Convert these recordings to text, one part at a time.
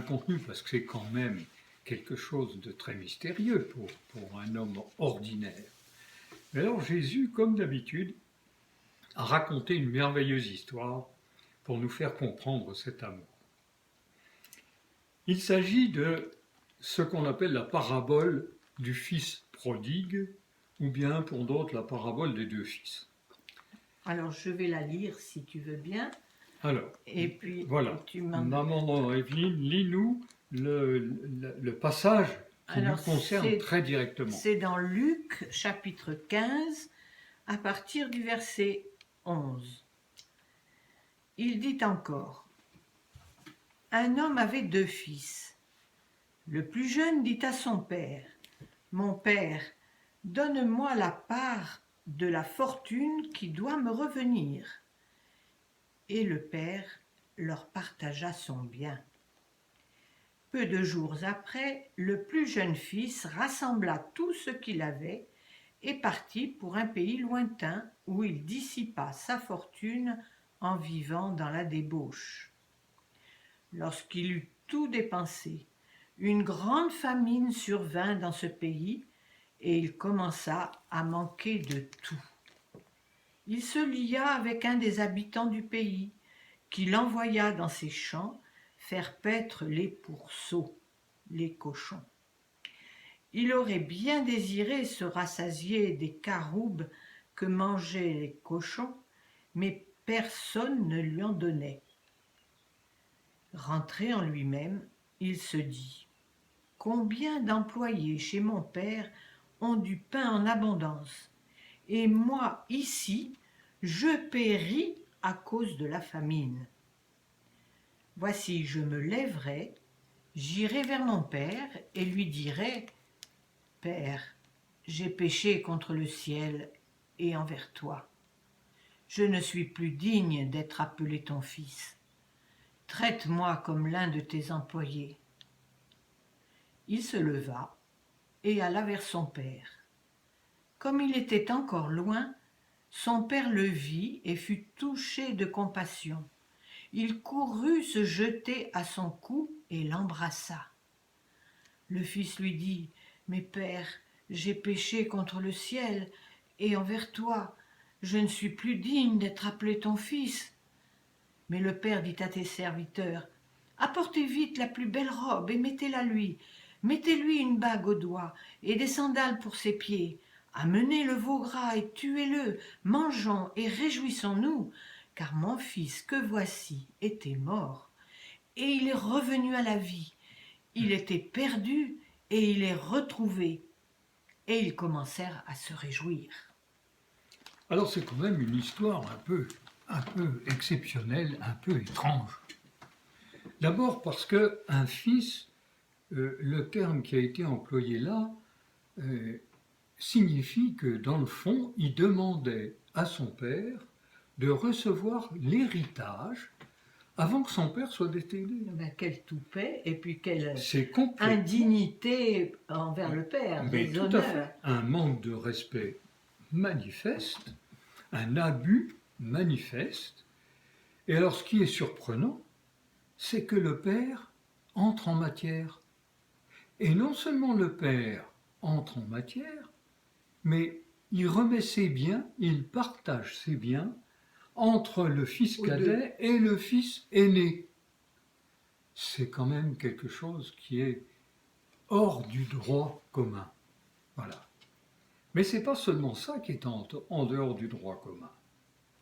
contenu parce que c'est quand même quelque chose de très mystérieux pour un homme ordinaire. Mais alors Jésus, comme d'habitude, a raconté une merveilleuse histoire pour nous faire comprendre cet amour. Il s'agit de ce qu'on appelle la parabole du fils prodigue, ou bien pour d'autres la parabole des deux fils. Alors je vais la lire si tu veux bien. Alors, et puis voilà, tu maman Evelyne, lis-nous le passage qui nous concerne très directement. C'est dans Luc chapitre 15 à partir du verset 11. Il dit encore: Un homme avait 2 fils. Le plus jeune dit à son père: Mon père, donne-moi la part de la fortune qui doit me revenir. Et le père leur partagea son bien. Peu de jours après, le plus jeune fils rassembla tout ce qu'il avait et partit pour un pays lointain où il dissipa sa fortune en vivant dans la débauche. Lorsqu'il eut tout dépensé, une grande famine survint dans ce pays et il commença à manquer de tout. Il se lia avec un des habitants du pays, qui l'envoya dans ses champs faire paître les pourceaux, les cochons. Il aurait bien désiré se rassasier des caroubes que mangeaient les cochons, mais personne ne lui en donnait. Rentré en lui-même, il se dit: Combien d'employés chez mon père ont du pain en abondance, et moi, ici, je péris à cause de la famine. Voici, je me lèverai, j'irai vers mon père et lui dirai: Père, j'ai péché contre le ciel et envers toi. Je ne suis plus digne d'être appelé ton fils. Traite-moi comme l'un de tes employés. Il se leva et alla vers son père. Comme il était encore loin, son père le vit et fut touché de compassion. Il courut se jeter à son cou et l'embrassa. Le fils lui dit: Mais père, j'ai péché contre le ciel et envers toi. Je ne suis plus digne d'être appelé ton fils. Mais le père dit à tes serviteurs: Apportez vite la plus belle robe et mettez-la lui. Mettez-lui une bague au doigt et des sandales pour ses pieds. Amenez le veau gras et tuez-le. Mangeons et réjouissons-nous, car mon fils que voici était mort et il est revenu à la vie. Il était perdu et il est retrouvé. Et ils commencèrent à se réjouir. Alors c'est quand même une histoire un peu exceptionnelle, un peu étrange. D'abord parce qu'un fils, le terme qui a été employé là, signifie que dans le fond, il demandait à son père de recevoir l'héritage avant que son père soit décédé. Ben, quel toupet et puis quelle C'est indignité envers le père, mais des tout honneurs. à fait. Un manque de respect manifeste, un abus manifeste. Et alors ce qui est surprenant, c'est que le père entre en matière. Et non seulement le père entre en matière, mais il remet ses biens, il partage ses biens entre le fils cadet et le fils aîné. C'est quand même quelque chose qui est hors du droit commun. Voilà. Mais c'est pas seulement ça qui est en dehors du droit commun.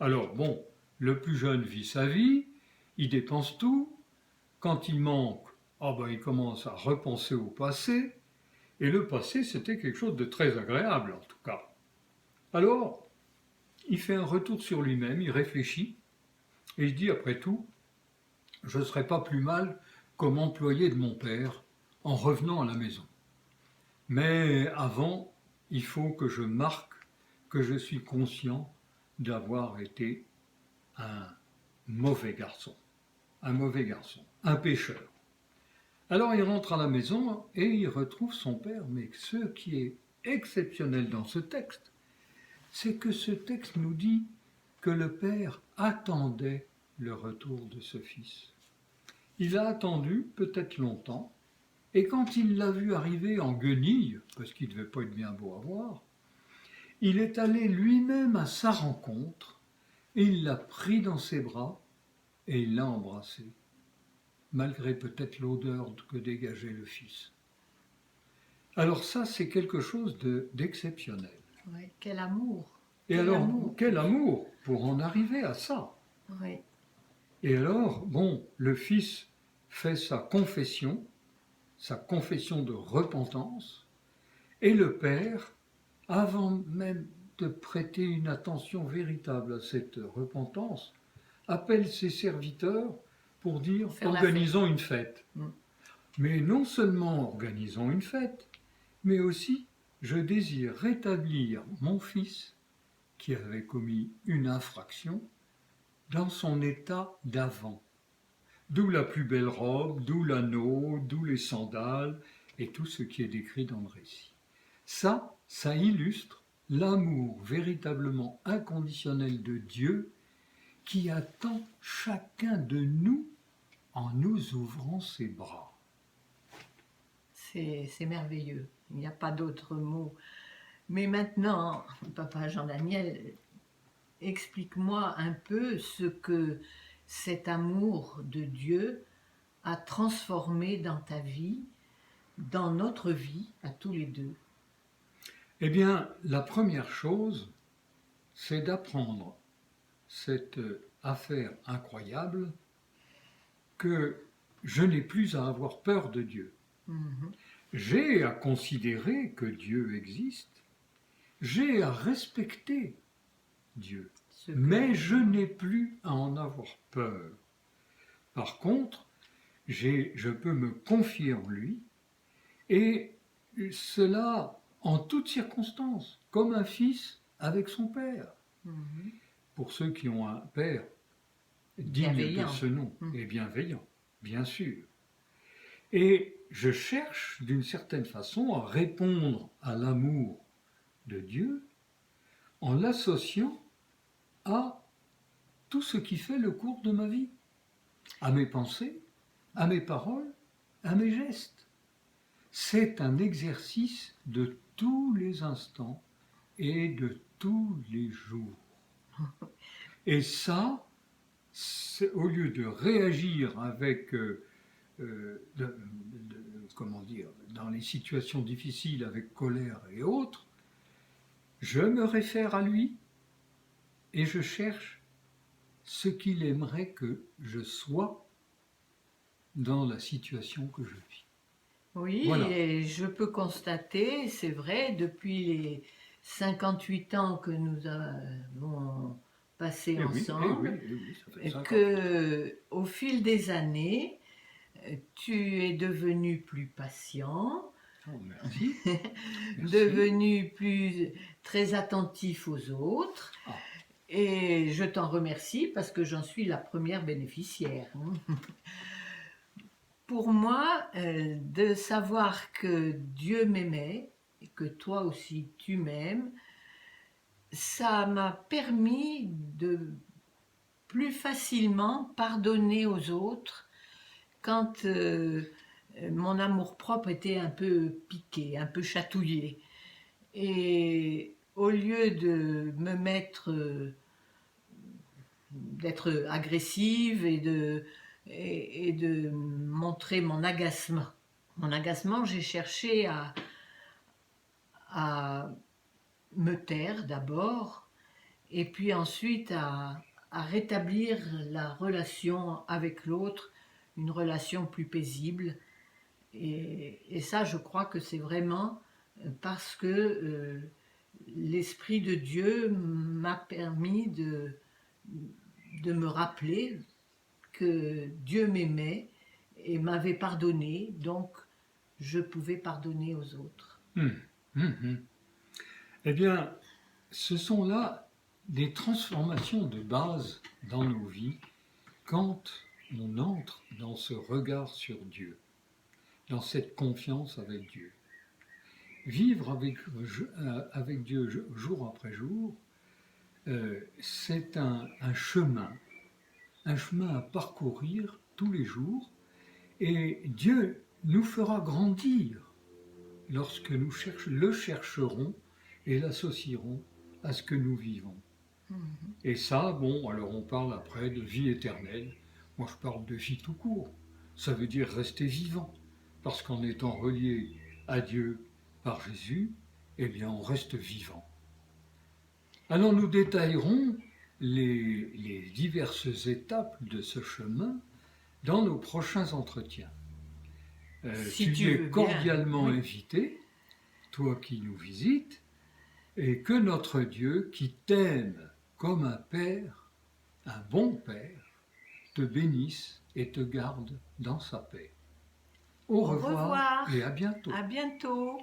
Alors bon, le plus jeune vit sa vie, il dépense tout. Quand il manque, il commence à repenser au passé. Et le passé, c'était quelque chose de très agréable en tout cas. Alors, il fait un retour sur lui-même, il réfléchit, et il dit après tout, je ne serais pas plus mal comme employé de mon père en revenant à la maison. Mais avant, il faut que je marque que je suis conscient d'avoir été un mauvais garçon, un pécheur. Alors il rentre à la maison et il retrouve son père, mais ce qui est exceptionnel dans ce texte, c'est que ce texte nous dit que le père attendait le retour de ce fils. Il a attendu peut-être longtemps, et quand il l'a vu arriver en guenille, parce qu'il ne devait pas être bien beau à voir, il est allé lui-même à sa rencontre, et il l'a pris dans ses bras, et il l'a embrassé, malgré peut-être l'odeur que dégageait le Fils. Alors ça, c'est quelque chose d'exceptionnel. Ouais, quel amour. Et Quel alors, amour. quel amour pour en arriver à ça. Oui, Et alors, bon, le Fils fait sa confession de repentance, et le Père, avant même de prêter une attention véritable à cette repentance, appelle ses serviteurs pour dire faire la organisons une fête. Mm. Mais non seulement organisons une fête, mais aussi je désire rétablir mon fils qui avait commis une infraction dans son état d'avant. D'où la plus belle robe, d'où l'anneau, d'où les sandales et tout ce qui est décrit dans le récit. Ça illustre l'amour véritablement inconditionnel de Dieu qui attend chacun de nous en nous ouvrant ses bras. C'est merveilleux. Il n'y a pas d'autre mot. Mais maintenant, papa Jean-Daniel, explique-moi un peu ce que cet amour de Dieu a transformé dans ta vie, dans notre vie, à tous les deux. Eh bien, la première chose, c'est d'apprendre cette affaire incroyable que je n'ai plus à avoir peur de Dieu. Mhm. J'ai à considérer que Dieu existe, j'ai à respecter Dieu, Ce que- mais je n'ai plus à en avoir peur. Par contre, je peux me confier en lui, et cela en toutes circonstances, comme un fils avec son père. Mhm. Pour ceux qui ont un père digne Bienveillant. de ce nom Mm. et bienveillant, bien sûr. Et je cherche d'une certaine façon à répondre à l'amour de Dieu en l'associant à tout ce qui fait le cours de ma vie, à mes pensées, à mes paroles, à mes gestes. C'est un exercice de tous les instants et de tous les jours. Et ça, au lieu de réagir avec, comment dire, dans les situations difficiles avec colère et autres, je me réfère à lui et je cherche ce qu'il aimerait que je sois dans la situation que je vis. Oui, Voilà. et je peux constater, c'est vrai, depuis les 58 ans que nous avons passé Eh oui, ensemble, ça fait 50 ans. que au fil des années, tu es devenu plus patient, Oh, merci. Merci. devenu plus très attentif aux autres, Ah. et je t'en remercie parce que j'en suis la première bénéficiaire. Pour moi, de savoir que Dieu m'aimait et que toi aussi tu m'aimes, ça m'a permis de plus facilement pardonner aux autres quand mon amour-propre était un peu piqué, un peu chatouillé. Et au lieu de me mettre, d'être agressive et de montrer mon agacement. Mon agacement, j'ai cherché à me taire d'abord, et puis ensuite à rétablir la relation avec l'autre, une relation plus paisible. Et ça, je crois que c'est vraiment parce que l'Esprit de Dieu m'a permis de me rappeler que Dieu m'aimait et m'avait pardonné, donc je pouvais pardonner aux autres. Eh bien, ce sont là des transformations de base dans nos vies quand on entre dans ce regard sur Dieu, dans cette confiance avec Dieu. Vivre avec Dieu jour après jour, c'est un chemin à parcourir tous les jours, Et Dieu nous fera grandir lorsque nous le chercherons et l'associerons à ce que nous vivons. Et ça, bon, alors on parle après de vie éternelle. Moi, je parle de vie tout court. Ça veut dire rester vivant. Parce qu'en étant relié à Dieu par Jésus, eh bien, on reste vivant. Alors, nous détaillerons les diverses étapes de ce chemin dans nos prochains entretiens. Si tu es veux cordialement bien. invité, toi qui nous visites, et que notre Dieu, qui t'aime comme un père, un bon père, te bénisse et te garde dans sa paix. Au revoir et à bientôt. À bientôt.